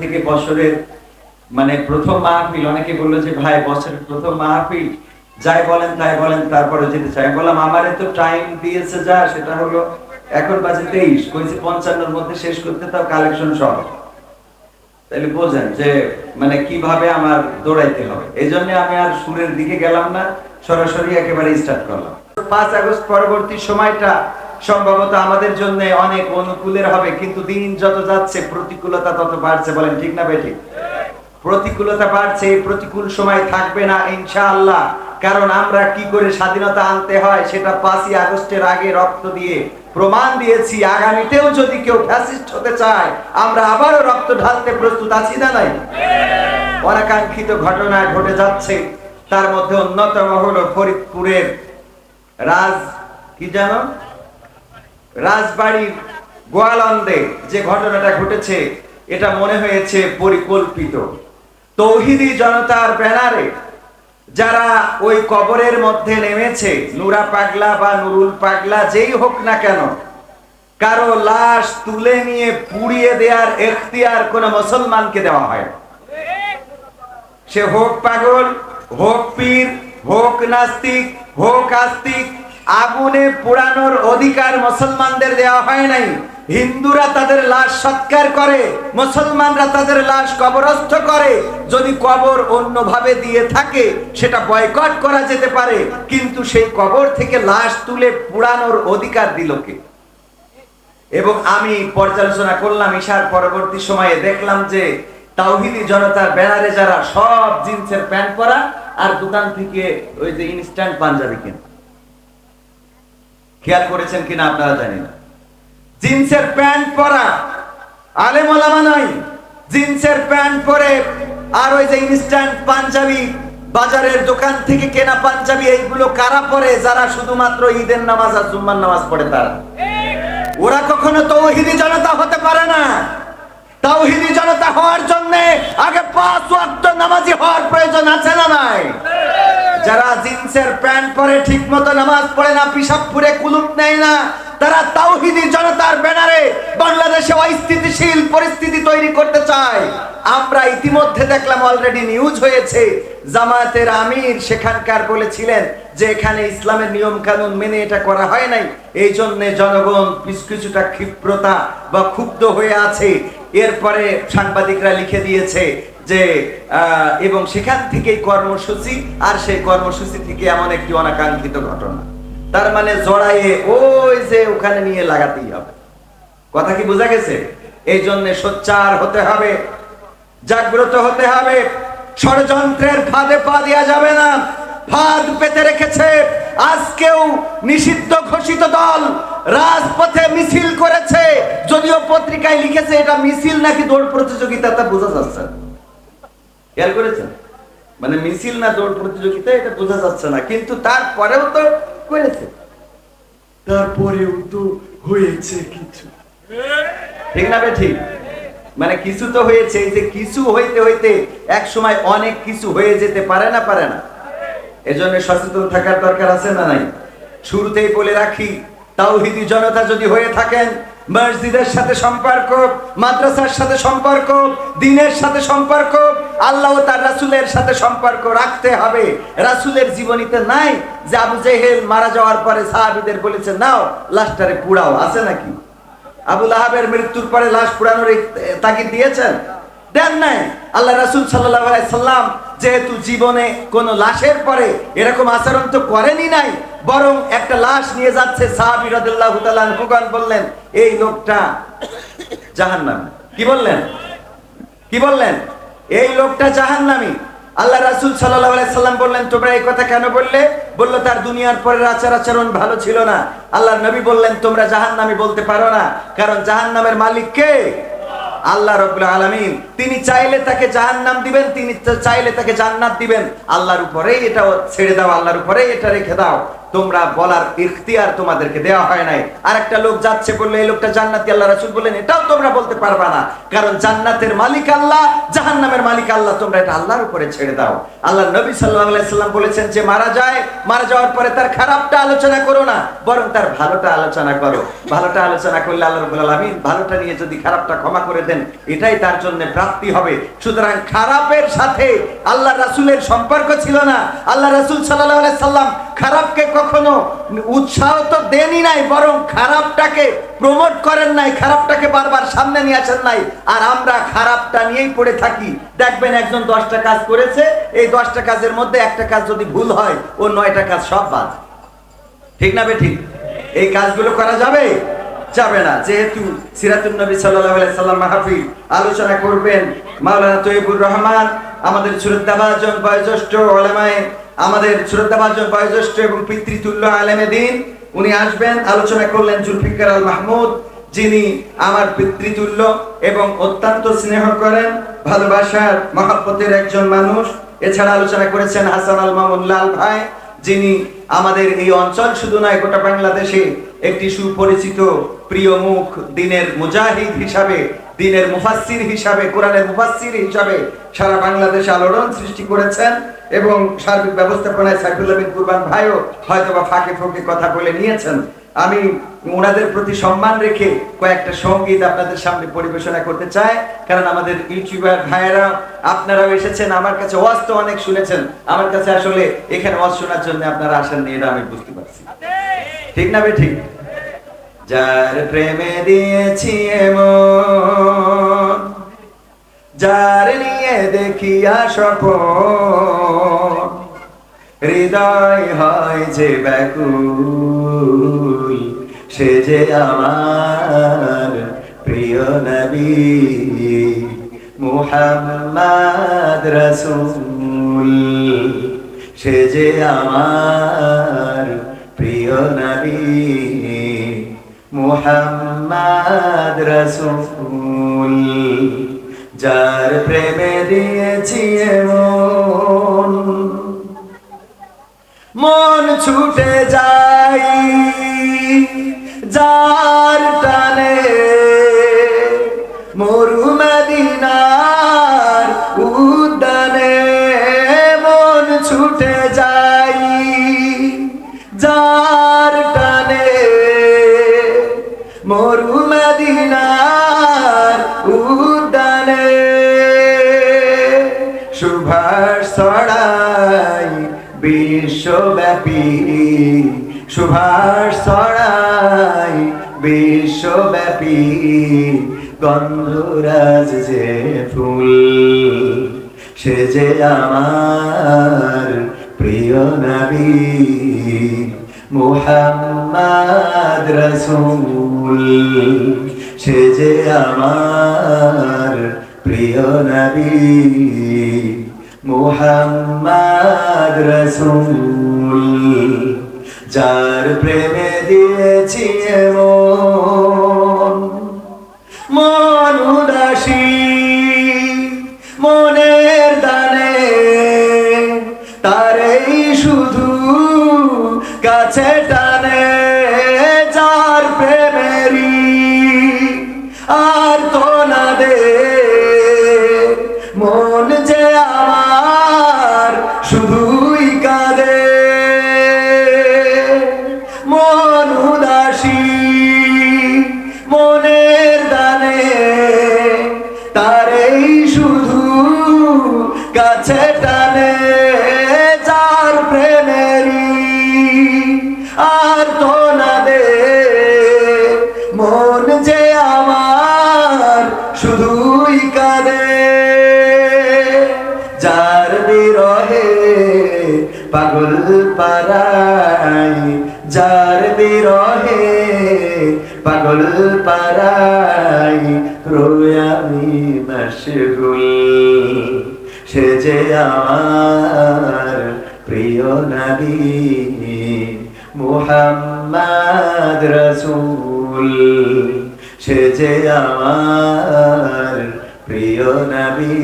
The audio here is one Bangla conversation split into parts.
থেকে বছরের মানে প্রথম মাহফিল, অনেকে বললো যে ভাই বছরের প্রথম মাহফিল, যাই বলেন তাই বলেন, তারপরে যেতে চাই। বললাম আমারে তো টাইম দিয়েছে যা, সেটা হলো এখন বাজে 23, কইছে 55-র মধ্যে শেষ করতে, তাও কালেকশন সহ। তাহলে বোঝেন যে মানে কিভাবে আমার দৌড়াইতে হবে। এই জন্য আমি আর সুরের দিকে গেলাম না, সরাসরি একেবারে স্টার্ট করলাম। 5 আগস্ট পরবর্তী সময়টা সম্ভবত আমাদের জন্য অনেক অনুকূলের হবে, কিন্তু দিন যত যাচ্ছে প্রতিকূলতা তত বাড়ছে। বলেন ঠিক না বেঠিক? প্রতিকূলতা বাড়ছে, প্রতিকূল সময় থাকবে না ইনশাআল্লাহ। কারণ আমরা কি করে স্বাধীনতা আনতে হয় সেটা 5ই আগস্টের আগে রক্ত দিয়ে প্রমাণ দিয়েছি। আগামীতেও যদি কেউ ফ্যাসিস্ট হতে চায়, আমরা আবারও রক্ত ঢালতে প্রস্তুত আছি না নাই? অনাকাঙ্ক্ষিত ঘটনা ঘটে যাচ্ছে, তার মধ্যে অন্যতম হলো ফরিদপুরের রাজবাড়ির গোয়ালন্দে যে ঘটনাটা ঘটেছে, এটা মনে হয়েছে পরিকল্পিত। তৌহিদি জনতার ব্যানারে যারা ওই কবরের মধ্যে নেমেছে, নুরা পাগলা বা নুরুল পাগলা যেই হোক না কেন, কারো লাশ তুলে নিয়ে পুড়িয়ে দেওয়ার এখতিয়ার কোন মুসলমানকে দেওয়া হয়। সে হোক পাগল, হোক পীর, হোক নাস্তিক, হোক আস্তিক, আগুনে পোড়ানোর অধিকার মুসলমানদের দেওয়া হয় নাই। হিন্দুরা তাদের লাশ সৎকার করে, মুসলমানরা তাদের লাশ কবরস্থ করে। যদি কবর অন্যভাবে দিয়ে থাকে সেটা বয়কট করা যেতে পারে, কিন্তু সেই কবর থেকে লাশ তুলে পোড়ানোর অধিকার দিল কে? এবং আমি পর্যালোচনা করলাম ঈশার পরবর্তী সময়ে, দেখলাম যে তাওহীদি জনতার ব্যানারে যারা সব জিন্সের প্যান্ট পরা আর দোকান থেকে ওই যে ইনস্ট্যান্ট পাঞ্জাবি কেন, খেয়াল করেছেন কিনা আপনারা জানি না। জিন্সের প্যান্ট পরা আলেম ওলামা নয়, জিন্সের প্যান্ট পরে আর ওই যে ইনস্ট্যান্ট পাঞ্জাবি, বাজারের দোকান থেকে কেনা পাঞ্জাবি, এইগুলো কারা পরে? যারা শুধুমাত্র ঈদের নামাজ আর জুম্মার নামাজ পড়ে তারা। ওরা কখনো তাওহীদি জনতা হতে পারে না। তাওহীদি জনতা হওয়ার জন্য আগে 5 ওয়াক্ত নামাজি হওয়ার প্রয়োজন আছে না নাই? যারা জিন্সের প্যান্ট পরে ঠিক মতো নামাজ পড়ে না, পিশাব পুরে কুলুপ নেয় না, তারা তাওহীদি জনতার ব্যানারে বাংলাদেশে অস্থিতিশীল পরিস্থিতি তৈরি করতে চায়। আমরা ইতিমধ্যে দেখলাম, অলরেডি নিউজ হয়েছে, জামায়াতের আমির সেখানকার বলেছিলেন যে এখানে ইসলামের নিয়ম কানুন মেনে এটা করা হয় নাই, এই জন্য জনগণ কিছুটা ক্ষিপ্রতা বা ক্ষুব্ধ হয়ে আছে। এরপরে সাংবাদিকরা লিখে দিয়েছে যে এবং সেখান থেকেই কর্মসূচি, আর সেই কর্মসূচি থেকে এমন একটি অনাকাঙ্ক্ষিত ঘটনা। তার মানে জড়াইয়ে ওই যে ওখানে নিয়ে লাগাতেই হবে। কথা কি বোঝা গেছে? এই জন্য সোচ্চার হতে হবে, জাগ্রত হতে হবে। ষড়যন্ত্রের ফাঁদে পা দেওয়া যাবে না। ফাঁদ পেতে রেখেছে। আজকেও নিষিদ্ধ ঘোষিত দল রাজপথে মিছিল করেছে, যদিও পত্রিকায় লিখেছে এটা মিছিল নাকি দৌড় প্রতিযোগিতা, তা বোঝা যাচ্ছে না। খেয়াল করেছেন? মানে মিছিল না দৌড় প্রতিযোগিতা এটা বোঝা যাচ্ছে না, কিন্তু তারপরেও তো করেছে, তারপরেও তো হয়েছে কিছু। ঠিক না ঠিক? মানে কিছু তো হয়েছে। এই যে কিছু হইতে হইতে এক সময় অনেক কিছু হয়ে যেতে পারে না, পারে না? এজন্য সচেতন থাকার দরকার আছে না নাই? শুরুতেই বলে রাখি, তাওহীদি জনতা যদি হয়ে থাকেন, মসজিদের সাথে সম্পর্ক, মাদ্রাসার সাথে সম্পর্ক, দ্বীনের সাথে সম্পর্ক, আল্লাহ ও তার রাসূলের সাথে সম্পর্ক রাখতে হবে। রাসূলের জীবনীতে নাই যে আবু জেহেল মারা যাওয়ার পরে সাহাবীদের বলেছে নাও লাশটারে পুড়াও? আছে নাকি? আবু লাহাবের মৃত্যুর পরে লাশ পুড়ানোর তাগিদ দিয়েছেন? দেন নাই। আল্লাহ রাসূল সাল্লাল্লাহু আলাইহি সাল্লাম যেহেতু জীবনে কোন লাশের পরে এরকম আচরণ তো করেনি নাই, বরং একটা লাশ নিয়ে যাচ্ছে, সাহাবী রাদিয়াল্লাহু তাআলা আনহুগণ বললেন এই লোকটা জাহান্নামী। কি বললেন? কি বললেন? এই লোকটা জাহান্নামী। আল্লাহ রাসূল সাল্লাল্লাহু আলাইহি সাল্লাম বললেন তোমরা এই কথা কেন বললে? বলল তার দুনিয়ার পরের আচরণ ভালো ছিল না। আল্লাহর নবী বললেন তোমরা জাহান্নামী বলতে পারো না, কারণ জাহান্নামের মালিক কে? আল্লাহ রাব্বুল আলামিন। তিনি চাইলে তাকে জাহান্নাম দিবেন, তিনি চাইলে তাকে জান্নাত দিবেন। আল্লাহর উপরেই এটা ছেড়ে দাও, আল্লাহর উপরেই এটা রেখে দাও। তোমরা বলার ইখতিয়ার তোমাদেরকে দেওয়া হয় নাই। আর একটা লোক যাচ্ছে বললে এই লোকটা জান্নাতি, আল্লাহ রাসূল বললেন এটাও তোমরা বলতে পারবা না, কারণ জান্নাতের মালিক আল্লাহ, জাহান্নামের মালিক আল্লাহ, তোমরা এটা আল্লাহর উপরে ছেড়ে দাও। আল্লাহ নবী সাল্লাল্লাহু আলাইহি সাল্লাম বলেছেন যে মারা যায়, মারা যাওয়ার পরে তার খারাপটা আলোচনা করো না, বরং তার ভালোটা আলোচনা করো। ভালোটা আলোচনা করলে আল্লাহ রাব্বুল আলামিন ভালোটা নিয়ে যদি খারাপটা ক্ষমা করে দেন, এটাই তার জন্য প্রাপ্তি হবে। সুতরাং খারাপের সাথে আল্লাহ রাসূলের সম্পর্ক ছিল না। আল্লাহ রাসূল সাল্লাল্লাহু আলাইহি সাল্লাম খারাপকে কখনো উৎসাহ তো দেনই নাই, বরং খারাপটাকে প্রমোট করেন নাই, খারাপটাকে বারবার সামনে নিয়ে আসেন নাই। আর আমরা খারাপটা নিয়েই পড়ে থাকি। দেখবেন একজন 10টা কাজ করেছে, এই 10টা কাজের মধ্যে একটা কাজ যদি ভুল হয়, ও 9টা কাজ সব বাদ। ঠিক না বেঠিক? এই কাজগুলো করা যাবে? যাবে না। যেহেতু সিরাতুন নবী সাল্লাল্লাহু আলাইহি সাল্লাম মাহফিল আলোচনা করবেন মাওলানা তৈয়বুর রহমান, আমাদের শ্রদ্ধাভাজন বয়োজ্যেষ্ঠ উলামায়ে, আমাদের শ্রদ্ধাভাজন বয়োজ্যেষ্ঠ এবং পিতৃতুল্য আলেমে দ্বীন, উনি আসবেন। আলোচনা করলেন জুলফিকার আল মাহমুদ, যিনি আমার পিতৃতুল্য এবং অত্যন্ত স্নেহ করেন, ভালোবাসার মহব্বতের একজন মানুষ। এছাড়া আলোচনা করেছেন হাসান আল মামুন লাল ভাই, যিনি আমাদের এই অঞ্চল শুধু নয় গোটা বাংলাদেশে একটি সুপরিচিত প্রিয় মুখ, দ্বীনের মুজাহিদ হিসাবে, দ্বীনের মুফাসসির হিসাবে, কোরআনের মুফাসসির হিসাবে সারা বাংলাদেশে আলোড়ন সৃষ্টি করেছেন। এবং সার্বিক ব্যবস্থাপনায় সাইফুল আমিন কুরবান ভাইও হয়তোবা ফাঁকে ফোঁকে কথা বলে নিয়েছেন। আমি ওনাদের প্রতি সম্মান রেখে কয়েকটা সঙ্গীত আপনাদের সামনে পরিবেশনা করতে চাই, কারণ আমাদের ইউটিউবার ভাইয়েরা আপনারাও এসেছেন, আমার কাছে ওয়াজ তো অনেক শুনেছেন, আমার কাছে আসলে এখানে ওয়াজ শোনার জন্য আপনারা আসেননি, এটা আমি বুঝতে পারছি। ঠিক না বে ঠিক? যার প্রেমে দিয়েছি এমন, যার নিয়ে দেখিয়া স্বপন, হৃদয় হয় যে ব্যাকুল, সে যে আমার প্রিয় নবী মুহাম্মদ রাসূল, সে যে আমার প্রিয় নবী মুহাম্মদ রাসূল, যার প্রেমে দিয়েছি এমন, মন ছুটে যাই যার টানে, মরু মদিনার উদ্যানে, মন ছুটে যাই যার টানে, মরু মদিনার উদ্যানে, সুভাষ ছড়াই বিশ্বব্যাপী, সুভাষ ছড়াই বিশ্বব্যাপী, গন্ধরাজ যে ফুল, সে যে আমার প্রিয় নবী মুহাম্মদ রাসূল, সে যে আমার প্রিয় নবী মুহাম্মদ রাসূল, যার প্রেমে দিয়েছি এমন, মন উদাসী মনের দানে, তারেই শুধু কাছে টানে, যার প্রেমেরই আর তো না দে, মন যে আমার শুধুই কাঁদে, মন উদাসী মনের দানে, তারেই শুধু কাছে টানে, যার প্রেমেরই আর তো না দে, মন যে আমার শুধুই কাঁদে, যার বিরহে পাগল পারাই, যার বিরহে পাগল পারাই, রোয় আমি মশগুল, সে যে আমার প্রিয় নবী মুহাম্মদ রাসূল, সে যে আমার প্রিয় নবী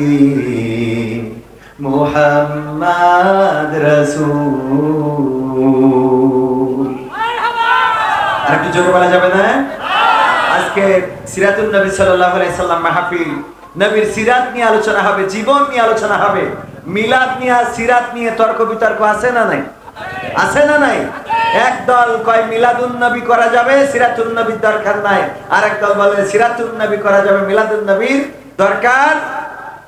মুহাম্মদ রাসূল। আর একটু জোরে বলা যাবে না? আজকে সিরাতুন নবী সাল্লাল্লাহু আলাইহি সাল্লাম মাহফিল, নবীর সিরাত নিয়ে আলোচনা হবে, জীবন নিয়ে আলোচনা হবে। মিলাদ নিয়ে সিরাত নিয়ে তর্ক বিতর্ক আছে না নাই? আছে না নাই? একদল কয় মিলাদুন নবী করা যাবে, সিরাতুন নবীর দরকার নাই। আর একদল বলে সিরাতুন নবী করা যাবে, মিলাদুন নবীর দরকার।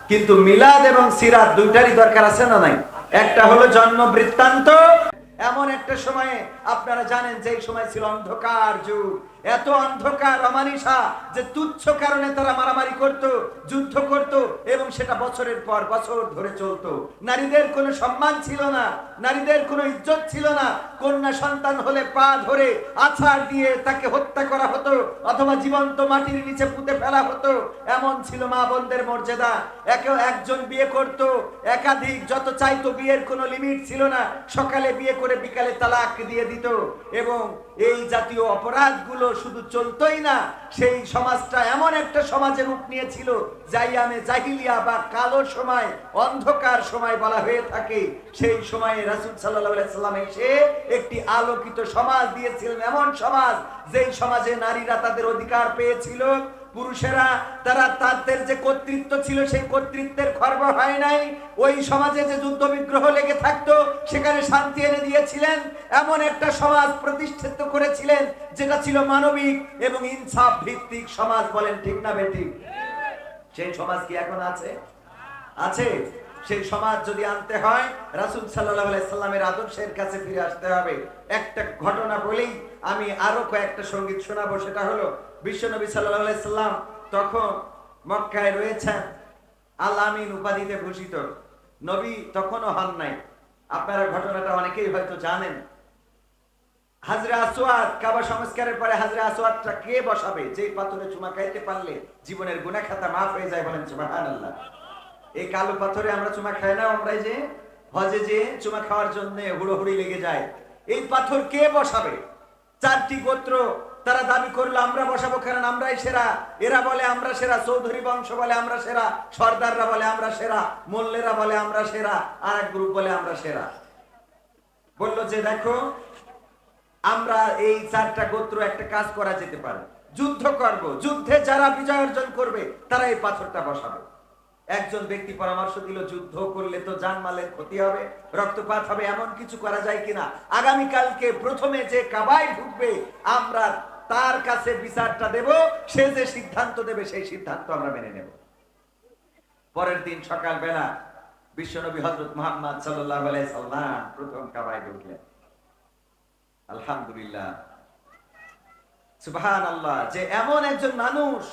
কিন্তু মিলাদ এবং সিরাত দুইটারই দরকার আছে না নাই? একটা হলো জন্ম বৃত্তান্ত। এমন একটা সময়ে আপনারা জানেন যে এই সময় ছিল অন্ধকার যুগ, এত অন্ধকার অমানিসা যে তুচ্ছ কারণে তারা মারামারি করত, যুদ্ধ করত, এবং সেটা বছরের পর বছর ধরে চলতো। নারীদের কোনো সম্মান ছিল না, নারীদের কোনো ইজ্জত ছিল না। কন্যা সন্তান হলে পা ধরে আছাড় দিয়ে তাকে হত্যা করা হতো, অথবা জীবন্ত মাটির নিচে পুঁতে ফেলা হতো। এমন ছিল মা বোনদের মর্যাদা। একজন বিয়ে করত, একাধিক যত চাইতো, বিয়ের কোনো লিমিট ছিল না। সকালে বিয়ে করে বিকালে তালাক দিয়ে দিত। এবং এই জাতীয় অপরাধগুলো শুধু চলতোই না, সেই সমাজটা এমন একটা সমাজের রূপ নিয়েছিল জাইয়ামে জাহিলিয়া বা কালো সময়, অন্ধকার সময় বলা হয়ে থাকে। সেই সময়ে রাসূল সাল্লাল্লাহু আলাইহি সাল্লাম এসে একটি আলোকিত সমাজ দিয়েছিলেন, এমন সমাজ যেই সমাজে নারীরা তাদের অধিকার পেয়েছিল। পুরুষেরা তারা তাদের যে কর্তৃত্ব ছিল সেই কর্তৃত্বের খর্ব হয় নাই। ওই সমাজে যে যুদ্ধ বিগ্রহ লেগে থাকতো সেখানে শান্তি এনে দিয়েছিলেন। এমন একটা সমাজ প্রতিষ্ঠিত করেছিলেন যেটা ছিল মানবিক এবং ইনসাফ ভিত্তিক সমাজ। বলেন ঠিক না বেঠিক? সেই সমাজ কি এখন আছে? আছে। সেই সমাজ যদি আনতে হয় রাসূল সাল্লাল্লাহু আলাইহি সাল্লামের আদর্শের কাছে ফিরে আসতে হবে। একটা ঘটনা বলেই আমি আরো কয়েকটা সঙ্গীত শোনাবো। সেটা হলো বিশ্বনবী সাল্লাল্লাহু আলাইহি সাল্লাম তখন মক্কায় রয়েছেন, আল আমিন উপাধিতে ভূষিত। নবী তখনও হন নাই। আপনারা ঘটনাটা অনেকেই হয়তো জানেন। হাজরে আসওয়াদ, কাবা সংস্কারের পরে হাজরে আসওয়াদটা কে বসাবে? যেই পাথরে চুমা খাইতে পারলে জীবনের গুনাহ খাতা মাফ হয়ে যায়। বলেন সুবহানাল্লাহ। এই কালো পাথরে আমরা চুমা খাই না? আমরা যে হজে যে চুমা খাওয়ার জন্য হুড়োহুড়ি লেগে যায়। এই পাথর কে বসাবে? চারটি গোত্র তারা দাবি করলো আমরা বসাবো, কারণ আমরাই সেরা। এরা বলে আমরা সেরা, চৌধুরী বংশ বলে আমরা সেরা, সর্দাররা বলে আমরা সেরা, মোল্লেরা বলে আমরা সেরা, আর এক গ্রুপ বলে আমরা সেরা। বললো যে দেখো, আমরা এই চারটা গোত্র একটা কাজ করা যেতে পারে, যুদ্ধ করব, যুদ্ধে যারা বিজয় অর্জন করবে তারা এই পাথরটা বসাবে। একজন ব্যক্তি পরামর্শ দিল, যুদ্ধ করলে তো জানমালের ক্ষতি হবে, রক্তপাত হবে, এমন কিছু করা যায় কিনা আগামীকালকে প্রথমে যে কাবায় ঢুকবে আমরা তার কাছে বিচারটা দেব, সে যে সিদ্ধান্ত দেবে সেই সিদ্ধান্ত আমরা মেনে নেব। পরের দিন সকালবেলা বিশ্বনবী হযরত মুহাম্মদ সাল্লাল্লাহু আলাইহি সাল্লাম প্রথম কাবায় ঢুকলেন। আলহামদুলিল্লাহ, সুবহানাল্লাহ, যে এমন একজন মানুষ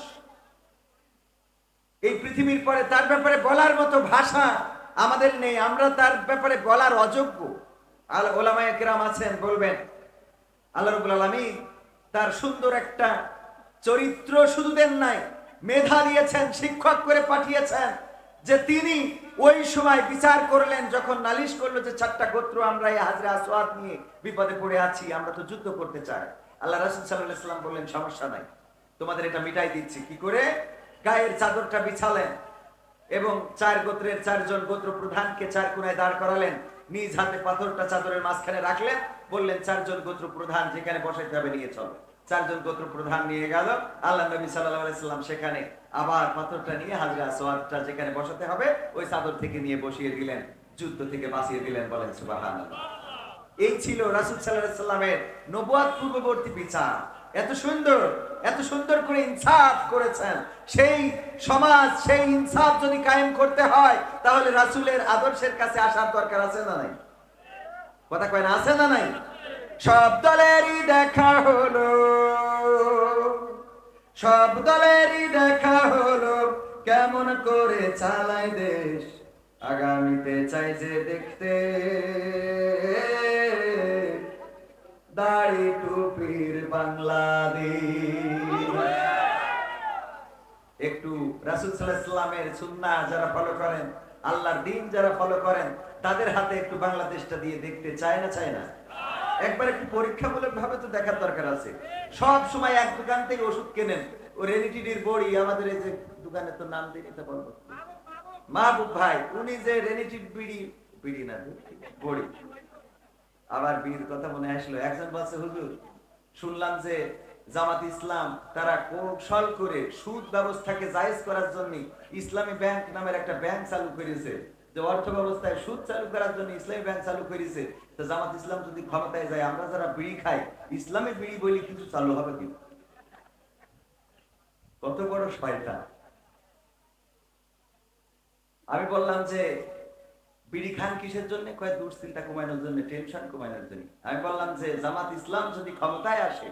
এই পৃথিবীর পরে তার ব্যাপারে বলার মতো ভাষা আমাদের নেই, আমরা তার ব্যাপারে বলার অযোগ্য। ওলামায়ে কেরাম আছেন, বলবেন আল্লাহ রাব্বুল আলামিন তার সুন্দর একটা চরিত্র শুধু দেন নাই, মেধা দিয়েছেন, শিক্ষক করে পাঠিয়েছেন, যে তিনি ওই সময় বিচার করলেন, যখন নালিশ করলো যে চারটা গোত্র আমরা এই হাজরে আসওয়াদ নিয়ে বিপদে পড়ে আছি, আমরা তো যুদ্ধ করতে চাই। আল্লাহ রাসূল সাল্লাল্লাহু আলাইহি সাল্লাম বললেন সমস্যা নাই, তোমাদের এটা মিটাই দিচ্ছি। কি করে? গায়ের চাদরটা বিছালেন এবং চার গোত্রের চারজন গোত্র প্রধানকে চার কোণায় দাঁড় করালেন, নিজ হাতে পাথরটা চাদরের মাঝখানে রাখলেন, বললেন চারজন গোত্র প্রধান যেখানে বসাইতে হবে নিয়ে চলো। চারজন গোত্র প্রধান নিয়ে গেল। আল্লাহ নবী সাল্লাল্লাহু আলাইহি সাল্লাম সেখানে আবার পাথরটা নিয়ে হাজরে আসওয়াদটা যেখানে বসাতে হবে ওই চাদর থেকে নিয়ে বসিয়ে দিলেন, যুদ্ধ থেকে বাঁচিয়ে দিলেন। বলেন সুবহানাল্লাহ। এই ছিল রাসূল সাল্লাল্লাহু আলাইহি সাল্লামের নবুয়ত পূর্ববর্তী বিচার। এত সুন্দর, এত সুন্দর করে ইনসাফ করেছেন। সেই সমাজ, সেই ইনসাফ যদি কায়েম করতে হয় তাহলে রাসূলের আদর্শের কাছে আসার দরকার আছে না নাই? কথা কয় না? আছে না নাই? সব দলেরই দেখা হলো, সব দলেরই দেখা হলো, কেমন করে চালায় দেশ, আগামীতে চাই যে দেখতে দাড়ি টুপির বাংলাদেশ। একটু রাসূল সাল্লাল্লাহু আলাইহি সাল্লামের সুন্নাহ যারা ফলো করেন, আল্লাহর দ্বীন যারা ফলো করেন, তাদের হাতে একটু বাংলাদেশটা দিয়ে দেখতে চায় না? চায় না? একবার একটু পরীক্ষামূলক ভাবে তো দেখার দরকার আছে। সব সময় এক দোকান থেকে ওষুধ কেনেন, ও রেনিটিডির বড়ি, আমাদের এই যে দোকানে তো নাম দিই এটা বলবো, মাহবুব ভাই, উনি যে রেনিটিড বিড়ি, বিড়ি না বড়ি, আবার বীর কথা মনে আসলো। একজন বলছে হুজুর শুনলাম যে জামাত ইসলাম তারা কৌশল করে সুদ ব্যবস্থাকে জায়েজ করার জন্য ইসলামী ব্যাংক নামের একটা ব্যাংক চালু করেছে, যে অর্থ ব্যবস্থায় সুদ চালু করার জন্য ইসলামী ব্যাংক চালু করেছে। তো জামাত ইসলাম যদি ক্ষমতায় যায়, আমরা যারা বিড়ি খাই, ইসলামী বিড়ি বলি কিছু চালু হবে কি? কত বড় শয়তান! আমি বললাম যে বিড়ি খান কিসের জন্য? কয়েক দুশ্চিন্তা কমানোর জন্য, টেনশন কমানোর জন্য। আমি বললাম যে জামাত ইসলাম যদি ক্ষমতায় আসে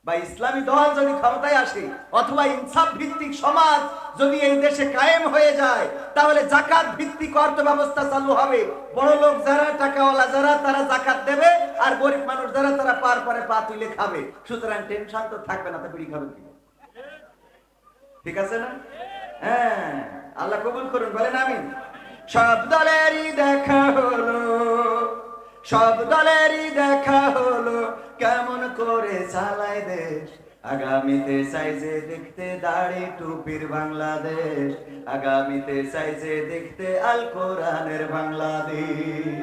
বা ইসলামী দল যদি ক্ষমতায় আসে অথবা ইনসাফ ভিত্তিক সমাজ যদি এই দেশে কায়েম হয়ে যায়, তাহলে যাকাত ভিত্তিক অর্থ ব্যবস্থা চালু হবে। বড় লোক যারা, টাকাওয়ালা যারা, তারা যাকাত দেবে, আর গরিব মানুষ যারা, তারা পার পরে পা তুলে খাবে। সুতরাং টেনশন তো থাকবে না। তো বিড়ি খাবে কি? ঠিক আছে না? হ্যাঁ, আল্লাহ কবুল করুন, বলেন আমিন। সব দলেরই দেখা হলো, সব দলেরই দেখা হলো, কেমন করে চালায় দেশ। আগামীতে চাইছে দেখতে দাড়ি টুপির বাংলাদেশ, আগামীতে চাইছে দেখতে আল কোরআনের বাংলাদেশ।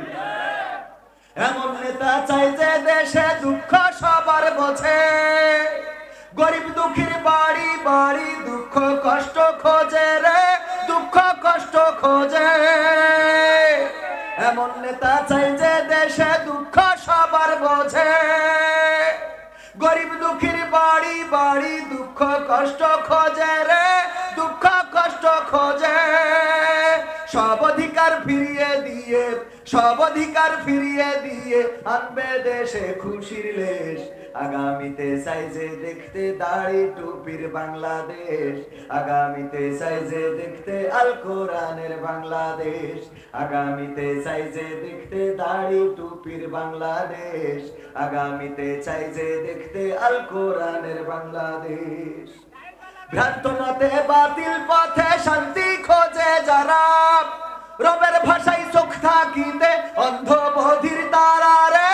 এমন নেতা চাইছে দেশে দুঃখ সবার বোঝে, গরিব দুঃখীর বাড়ি বাড়ি দুঃখ কষ্ট খোঁজে রে, দুঃখ কষ্ট খোঁজে। এমন নেতা চাই যে দেশে দুঃখ সবার বোঝে, গরিব দুঃখীর বাড়ি বাড়ি দুঃখ কষ্ট খোঁজে রে, দুঃখ কষ্ট খোঁজে। সব অধিকার ফিরিয়ে দিয়ে, সব অধিকার ফিরিয়ে দিয়ে আনবে দেশে খুশির লেশ। আগামীতে চাইছে দেখতে দাড়ি টুপির বাংলাদেশ, আগামীতে চাইছে দেখতে আল কোরআনের বাংলাদেশ, আগামীতে চাইছে দেখতে দাড়ি টুপির বাংলাদেশ, আগামীতে চাইছে দেখতে আল কোরআনের বাংলাদেশ। ভ্রান্ত মতে বাতিল পথে শান্তি খোঁজে যারা, রবের ভাষায় চোখ থাকিতে অন্ধ বধির তারা রে,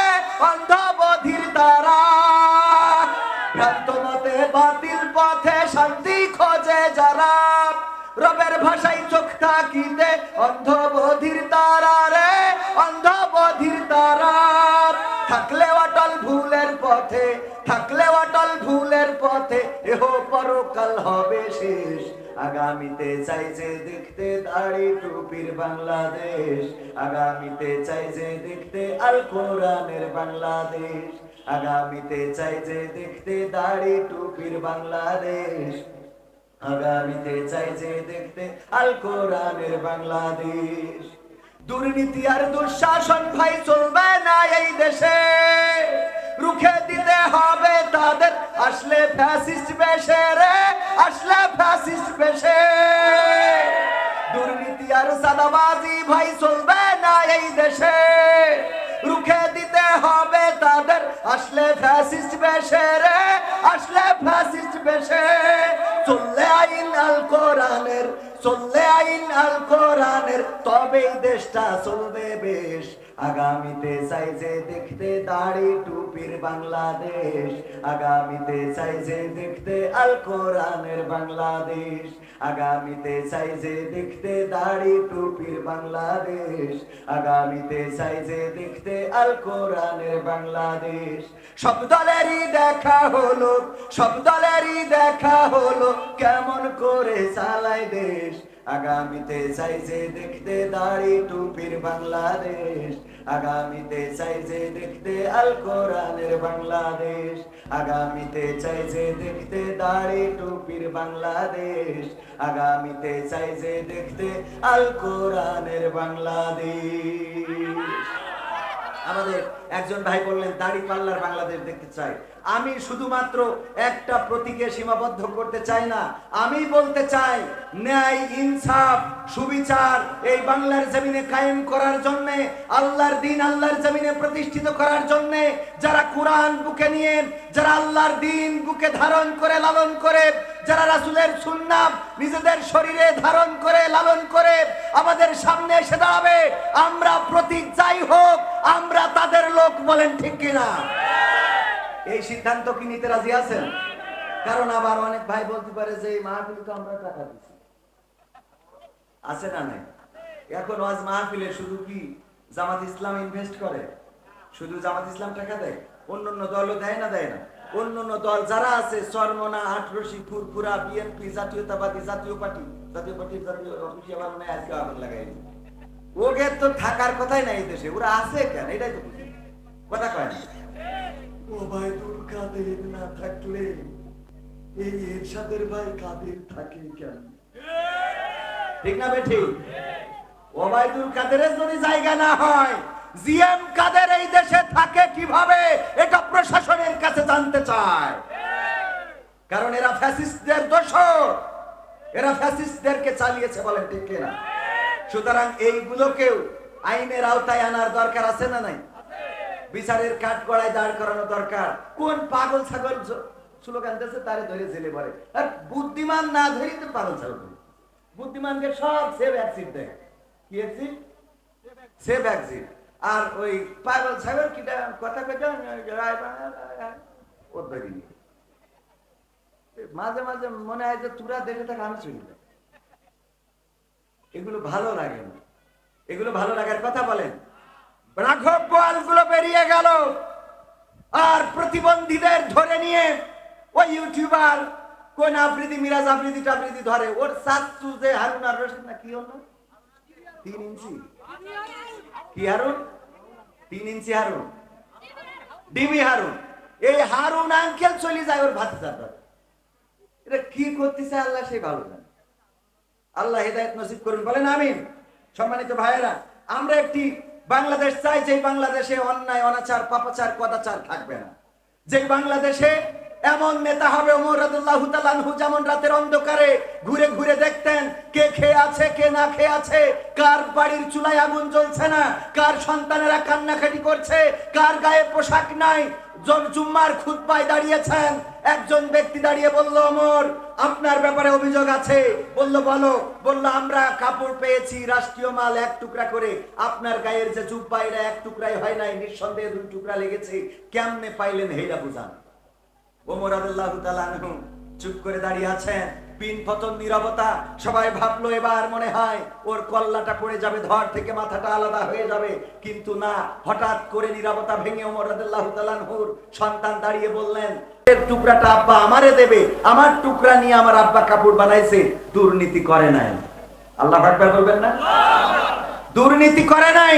অন্ধ বধির তারা। ভ্রান্ত মতে বাতিল পথে শান্তি খোঁজে যারা, রবের ভাষায় চোখ থাকিতে অন্ধ বধির তারা রে, অন্ধ বধির তারা। থাকলে অটল ভুলের পথে, থাকলে অটল ভুলের পথে, এহ পরকাল হবে শেষ। আগামীতে চাইছে দেখতে দাড়ি টুপির বাংলাদেশ, আগামীতে চাইছে দেখতে আল কোরআনের বাংলাদেশ, আগামীতে চাইছে দেখতে দাড়ি টুপির বাংলাদেশ, আগামীতে চাইছে দেখতে আল কোরআনের বাংলাদেশ। দুর্নীতি আর দুঃশাসন ভাই চলবে না এই দেশে, রুখে দিতে হবে তাদের আসলে ফ্যাসিস্ট বেশে রে, আসলে ফ্যাসিস্ট বেশে। দুর্নীতি আর সাদাবাজি ভাই চলবে না এই দেশে, রুখে দিতে হবে তাদের আসলে ফ্যাসিস্ট বেশে রে, আসলে ফ্যাসিস্ট বেশে। চললে আইন আল কোরআনের, চললে আইন আল কোরআনের, তবেই দেশটা চলবে বেশ। আগামীতে চাইছে দেখতে দাড়ি টুপির বাংলাদেশ, আগামীতে চাইছে দেখতে আল কোরআনের বাংলাদেশ, আগামীতে চাইছে দেখতে দাড়ি টুপির বাংলাদেশ, আগামীতে চাইছে দেখতে আল কোরআনের বাংলাদেশ। সব দলেরই দেখা হলো, সব দলেরই দেখা হলো, কেমন করে চালায় দেশ। আগামীতে চাইছে দেখতে দাড়ি টুপির বাংলাদেশ, আগামীতে চাইছে দেখতে আল কোরআনের বাংলাদেশ, আগামীতে চাইছে দেখতে দাড়ি টুপির বাংলাদেশ, আগামীতে চাইছে দেখতে আল কোরআনের বাংলাদেশ। আমাদের একজন ভাই বললেন দাড়ি পাল্লার বাংলাদেশ দেখতে চাই। আমি শুধুমাত্র একটা প্রতীকে সীমাবদ্ধ করতে চাই না, আমি বলতে চাই ন্যায় ইনসাফ সুবিচার এই বাংলার জমিনে কায়েম করার জন্য, আল্লাহর দ্বীন আল্লাহর জমিনে প্রতিষ্ঠিত করার জন্য, যারা কোরআন বুকে নিয়ে, যারা আল্লাহর দ্বীন বুকে ধারণ করে লালন করে, যারা রাসূলের সুন্নাত নিজেদের শরীরে ধারণ করে লালন করে আমাদের সামনে এসে দাঁড়াবে, আমরা প্রতীক যাই হোক আমরা তাদের লোক। বলেন ঠিক কিনা? এই সিদ্ধান্ত কি নিতে রাজি আছেন? কারণ আবার অনেক ভাই বলতে পারে যে এই মাহফিল তো আমরা টাকা দিচ্ছি, আছে না নাই? এখন ওয়াজ মাহফিলে শুধু কি জামাত ইসলাম ইনভেস্ট করে? শুধু জামাত ইসলাম টাকা দেয়? অন্য অন্য দলও দেয় না? দেয় না? অন্যান্য দল যারা আছে, চরমনা, আটরশি, ফুরফুরা, বিএনপি, জাতীয়তাবাদী, জাতীয় পার্টির অফিসিয়াল আজকে আগুন লাগাই, ওকে তো থাকার কথাই নাই দেশে, ওরা আছে কেন? এটাই তো বুঝি, কথা কয় না। ওবায়দুল কাদের না থাকলে এই এরশাদের ভাই কাদের থাকে কেন? ঠিক না বেঠি? ওবায়দুল কাদেরের যদি জায়গা না হয়, জিএম কাদের এই দেশে থাকে কিভাবে, এটা প্রশাসনের কাছে জানতে চায়। কারণ এরা ফ্যাসিস্টদের দোসর, এরা ফ্যাসিস্টদেরকে চালিয়েছে, বলেন ঠিক কিনা? সুতরাং এইগুলোকেও আইনের আওতায় আনার দরকার আছে না নাই? বিচারের কাঠগড়ায় দাঁড় করানো দরকার। কোন পাগল ছাগল স্লোগান দিয়েছে তারে ধরে জেলে ভরে, আর বুদ্ধিমান না ধরে তো পাগল ছাগল। বুদ্ধিমানকে সব সেভ এক্সিট দেয়, কি এক্সিট? Save exit. আর ওই পাগল ছাগল কিটা কথা কইতে ওর ধরিনি। মাঝে মাঝে মনে হয় যে তোরা দেখে থাকে আমি চলি না। এগুলো ভালো লাগে না, এগুলো ভালো লাগার কথা বলেন। রাঘব বোয়ালগুলো বেরিয়ে গেল, আর প্রতিবন্ধীদের ধরে নিয়ে ওই ইউটিউবার কোন আফ্রিদি, মিরাজ আফ্রিদি টাফ্রিদি ধরে, ওর চাচু যে হারুন আর রশিদ না কি হলো 3 ইঞ্চি, কি হারুন 3 ইঞ্চি হারুন, ডিবি হারুন, এই হারুন আঙ্কেল চলে যায় ওর ভাতিজার ধরে। এটা কি করতেছে আল্লাহ সেই ভালো জানে। আল্লাহ হেদায়েত নসিব করুন, বলেন আমিন। সম্মানিত ভাইয়েরা, আমরা একটি বাংলাদেশ চাই, যে বাংলাদেশে অন্যায়, অনাচার, পাপাচার, কদাচার থাকবে না। যে বাংলাদেশে এমন নেতা হবে, ওমর রাদিয়াল্লাহু তাআলা আনহু যেমন রাতের অন্ধকারে ঘুরে ঘুরে দেখতেন কে খেয়ে আছে কে না খেয়ে আছে, কার বাড়ির চুলায় আগুন জ্বলছে না, কার সন্তানেরা কান্নাকাটি করছে, কার গায়ে পোশাক নাই। জুম্মার খুতবায় দাঁড়িয়েছেন, একজন ব্যক্তি দাঁড়িয়ে বলল, ওমর আপনার ব্যাপারে অভিযোগ আছে। বলল বলো। বলল আমরা কাপড় পেয়েছি রাষ্ট্রীয় মাল 1 টুকরা করে, আপনার গায়ের যে জুব্বা এটা 1 টুকরাই হয় নাই, নিঃসন্দেহে 2 টুকরা লেগেছে, কেমনে পাইলেন হেইটা বুঝান। ওমর রাদিয়াল্লাহু তাআলা আনহু চুপ করে দাঁড়িয়ে আছেন, পিন পতন নীরবতা। সবাই ভাবলো এবার মনে হয় ওর কল্লাটা পড়ে যাবে, ধর থেকে মাথাটা আলাদা হয়ে যাবে, কিন্তু না, হঠাৎ করে নীরবতা ভেঙে ওমর রাদিয়াল্লাহু তাআলা আনহুর সন্তান দাঁড়িয়ে বললেন, এর টুকরাটা আব্বা আমারে দেবে, আমার টুকরা নিয়ে আমার আব্বা কাপড় বানাইছে, দুর্নীতি করে নাই। আল্লাহু আকবার বলবেন না? দুর্নীতি করে নাই।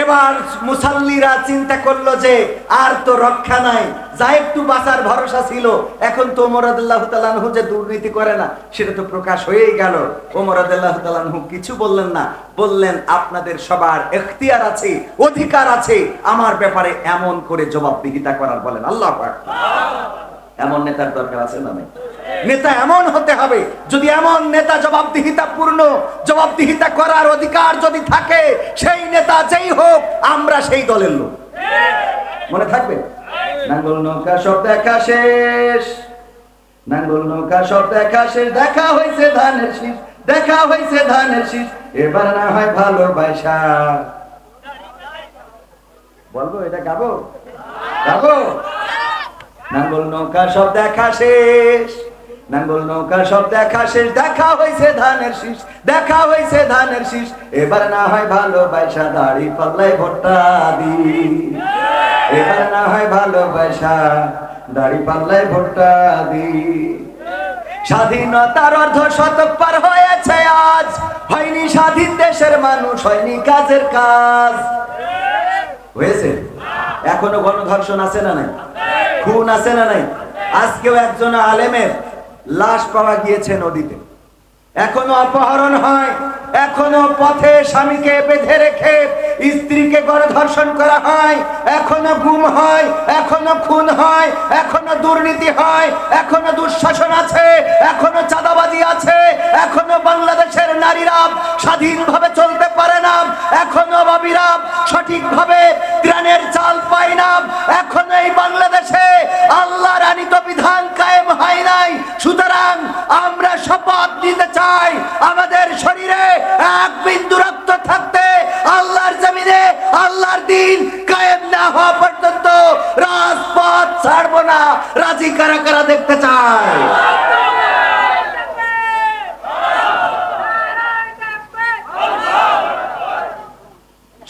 এবার মুসাল্লিরা চিন্তা করলো যে আর তো রক্ষা নাই, যা একটু বাঁচার ভরসা ছিল, এখন তো ওমর রাদিয়াল্লাহু তাআলা আনহু যে দুর্নীতি করে না সেটা তো প্রকাশ হয়েই গেল। ওমর রাদিয়াল্লাহু তাআলা আনহু কিছু বললেন না, বললেন আপনাদের সবার এখতিয়ার আছে, অধিকার আছে আমার ব্যাপারে এমন করে জবাবদিহিতা করার। বলেন আল্লাহু আকবার। এমন নেতার দরকার আছে না নাই? নেতা এমন হতে হবে, যদি এমন নেতা জবাবদিহিতা করার অধিকার যদি থাকে, সেই নেতা যেই হোক আমরা সেই দলের লোক। মনে থাকবে, নাঙ্গল নৌকা সব দেখা শেষ, নাঙ্গল নৌকা সব দেখা শেষ, দেখা হইছে ধানের শীষ, দেখা হইছে ধানের শীষ, এবার না হয় ভালোবাসা। বলবো এটা গাবো? গাবো। নাঙ্গল নৌকা সব দেখা শেষ, নাঙ্গল নৌকা সব দেখা শেষ, দেখা হইছে ধানের শীষ, দেখা হইছে ধানের শীষ, এবার না হয় ভালোবাসা, দাড়ি পাল্লায় ভোটটা দি, এবার না হয় ভালোবাসা, দাড়ি পাল্লায় ভোটটা দি। স্বাধীনতার অর্ধ শতক পার হয়েছে আজ, হয়নি স্বাধীন দেশের মানুষ, হয়নি কাজের কাজ। হয়েছে? এখনো গণধর্ষণ আছে না নাই? খুন আছে না নাই? আজকেও একজন আলেমের লাশ পাওয়া গিয়েছে নদীতে, এখনো অপহরণ হয়, এখনো পথে স্বামীকে বেঁধে রেখে স্ত্রীকে গণধর্ষণ করা হয়, এখনো গুম হয়, এখনো খুন হয়, এখনো দুর্নীতি হয়, এখনো দুঃশাসন আছে, এখনো চাঁদাবাজি আছে, এখনো বাংলাদেশের নারীরা স্বাধীনভাবে চলতে পারে না, এখনো বাবিরা সঠিকভাবে ত্রাণের চাল পায় না, এখনো এই বাংলাদেশে আল্লাহর আনীত বিধান কায়েম হয় নাই। সুতরাং আমরা শপথ নিতে চাই, আমাদের শরীরে 1 বিন্দু রক্ত থাকতে আল্লাহর জমিনে আল্লাহর দ্বীন কায়েম না হওয়া পর্যন্ত রাজপথ ছাড়ব না। রাজি কারা কারা দেখতে চায়?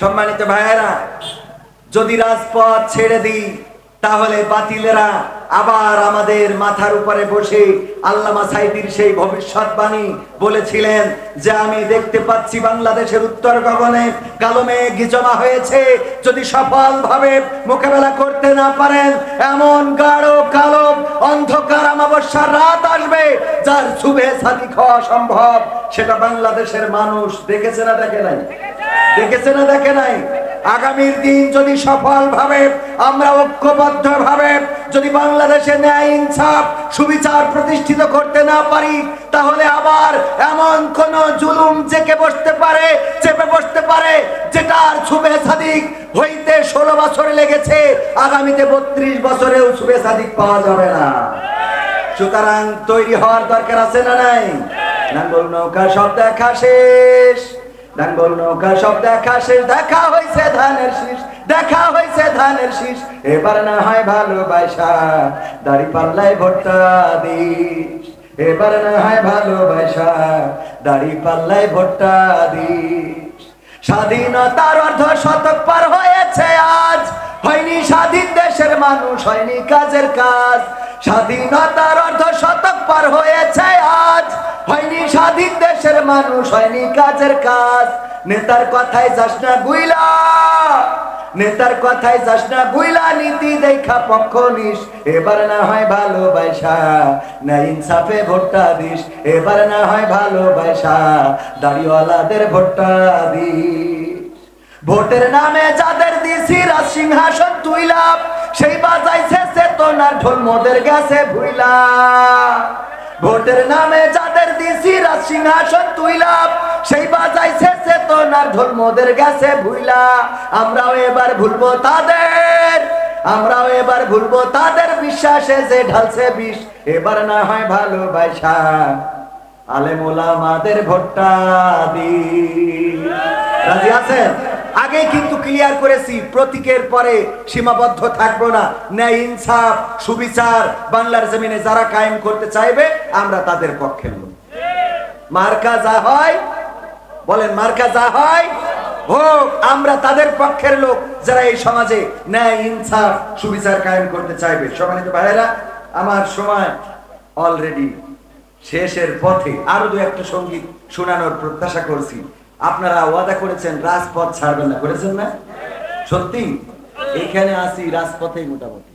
সম্মানিত ভাইয়েরা, যদি রাজপথ ছেড়ে দিই তাহলে বাতিলেরা আবার আমাদের মাথার উপরে বসে আল্লামা সাঈদীর সেই ভবিষ্যৎবাণী বলেছিলেন যে আমি দেখতে পাচ্ছি বাংলাদেশের উত্তর গগনে কালো মেঘ জমা হয়েছে, যদি সফলভাবে মোকাবেলা করতে না পারেন এমন গাঢ় কালো অন্ধকার অমাবস্যার রাত আসবে যার শুভে সাদিক হওয়া সম্ভব। সেটা বাংলাদেশের মানুষ দেখেছে না দেখে নাই? দেখেছে না দেখে নাই? আগামীর দিন যদি সফলভাবে আমরা ঐক্যবদ্ধভাবে যদি বাংলাদেশে ন্যায় ইনসাফ সুবিচার প্রতিষ্ঠিত করতে না পারি, তাহলে আবার এমন কোন জুলুম চেপে বসতে পারে যেটার শুভে সাদিক হইতে 16 বছর লেগেছে, আগামীতে 32 বছরেও শুভে সাদিক পাওয়া যাবে না। সুতরাং তৈরি হওয়ার দরকার আছে না নাই? নাঙ্গল নৌকা সব দেখা শেষ, নাঙ্গল নৌকা সব দেখা শেষ, দেখা হয়েছে ধানের শীষ, দেখা হয়েছে ধানের শীষ, এবার না হয় ভালোবাসা দাড়ি পাল্লায় ভোটটা দিস, এবার না হয় ভালোবাসা দাড়ি পাল্লায় ভোটটা দিস। স্বাধীনতার অর্ধ শতক পার হয়েছে আজ, হয়নি স্বাধীন দেশের মানুষ, হয়নি কাজের কাজ। স্বাধীনতার অর্ধ শতক পার হয়েছে আজ, হয়নি স্বাধীন দেশের মানুষ, হয়নি কাজের কাজ। নেতার কথায় যাস না গুইলা, নেতার কথায় যাস না গুইলা, নীতি দেখা পক্ষ নিস, এবার না হয় ভালোবাসা না ইনসাফে ভোটটা দিস, এবার না হয় ভালোবাসা দাড়িওয়ালাদের ভোটটা দিস। ভোটের নামে যাদের দিছি রাজ সিংহাসন তুইলা, সেই বাজাইছে চেতনার ঢোল মোদের গেছে ভুইলা। ভোটের নামে যাদের দিছি রাজ সিংহাসন তুইলা, সেই বাজাইছে চেতনার ঢোল মোদের গেছে ভুইলা। আমরাও এবার ভুলবো তাদের, আমরাও এবার ভুলবো তাদের বিশ্বাসে যে ঢালছে বিষ, এবার না হয় ভালোবাসা আলেম ওলামাদের ভোটটা দিস। রাজি আছেন? আগে কিন্তু ক্লিয়ার করেছি, প্রতীকের পরে সীমাবদ্ধ থাকবো না। ন্যায় ইনসাফ সুবিচার বাংলার জমিনে যারা কায়েম করতে চাইবে আমরা তাদের পক্ষের লোক। মার্কা যা হয় বলেন, মার্কা যা হয় হোক, আমরা তাদের পক্ষের লোক যারা এই সমাজে ন্যায় ইনসাফ সুবিচার কায়েম করতে চাইবে। সম্মানিত ভাইয়েরা, আমার সময় অলরেডি শেষের পথে, আরো দু একটা সঙ্গীত শোনানোর প্রত্যাশা করছি। আপনারা ওয়াদা করেছেন রাজপথ ছাড়বেন না, করেছেন না? সত্যি এখানে আসি রাজপথেই মোটামুটি